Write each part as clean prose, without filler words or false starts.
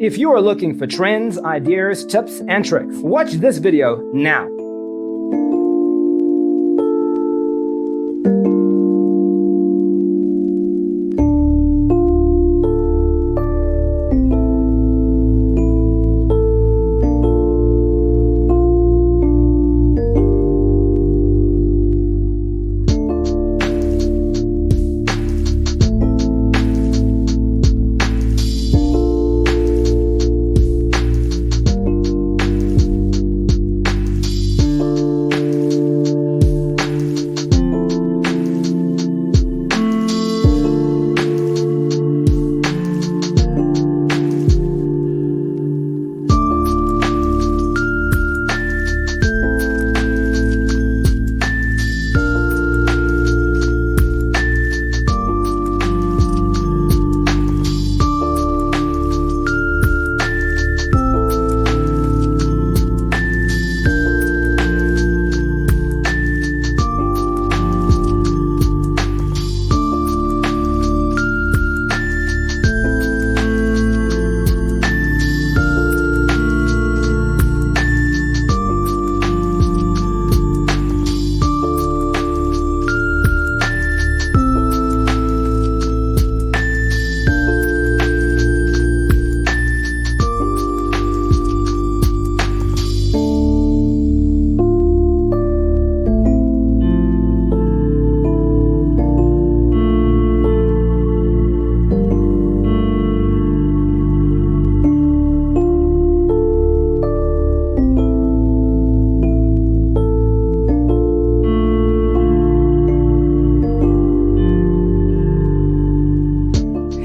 If you are looking for trends, ideas, tips, and tricks, watch this video now.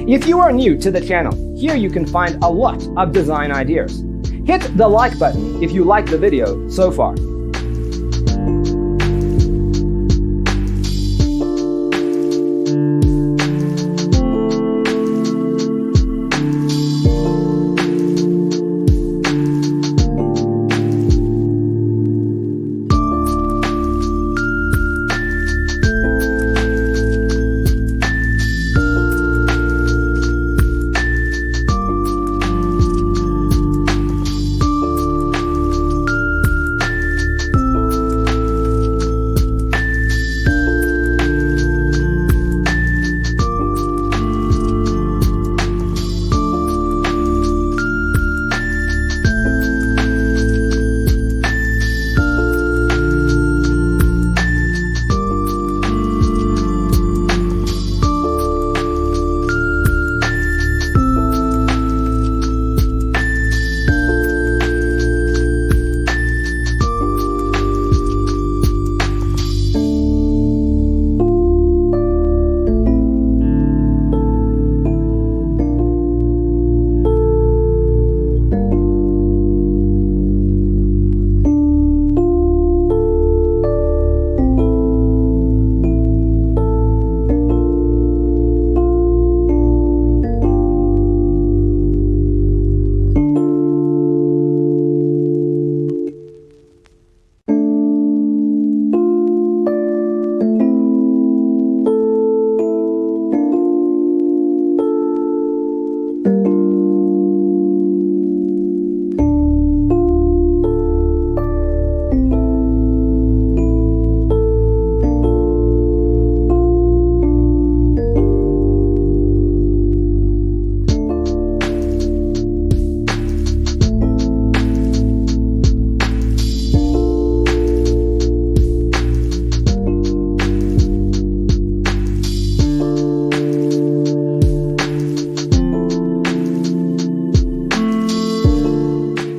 If you are new to the channel, here you can find a lot of design ideas. Hit the like button if you like the video so far.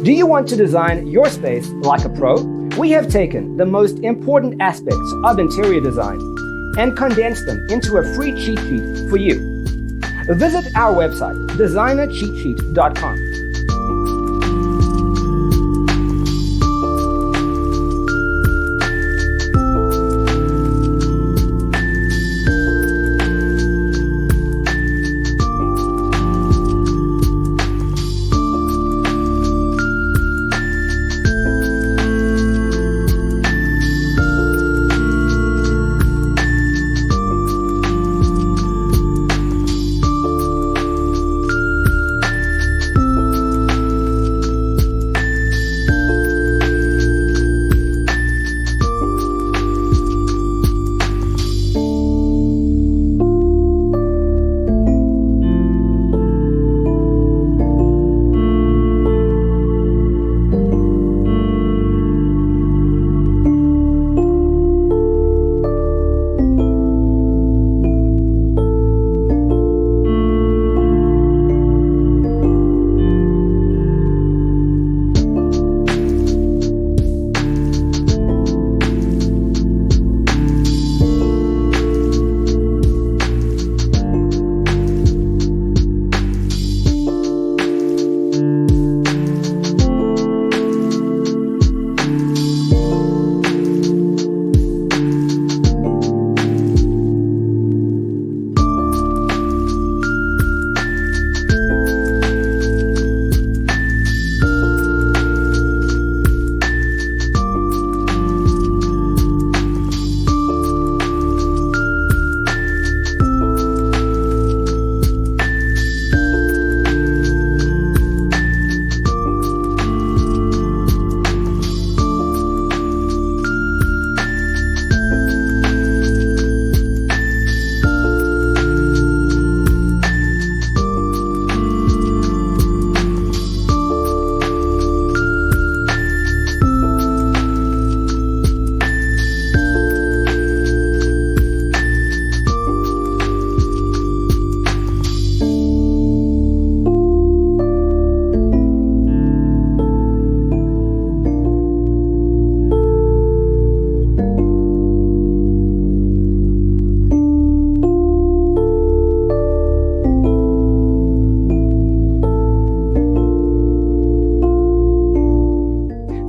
Do you want to design your space like a pro? We have taken the most important aspects of interior design and condensed them into a free cheat sheet for you. Visit our website, designercheatsheet.com.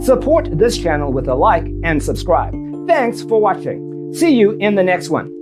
Support this channel with a like and subscribe. Thanks for watching. See you in the next one.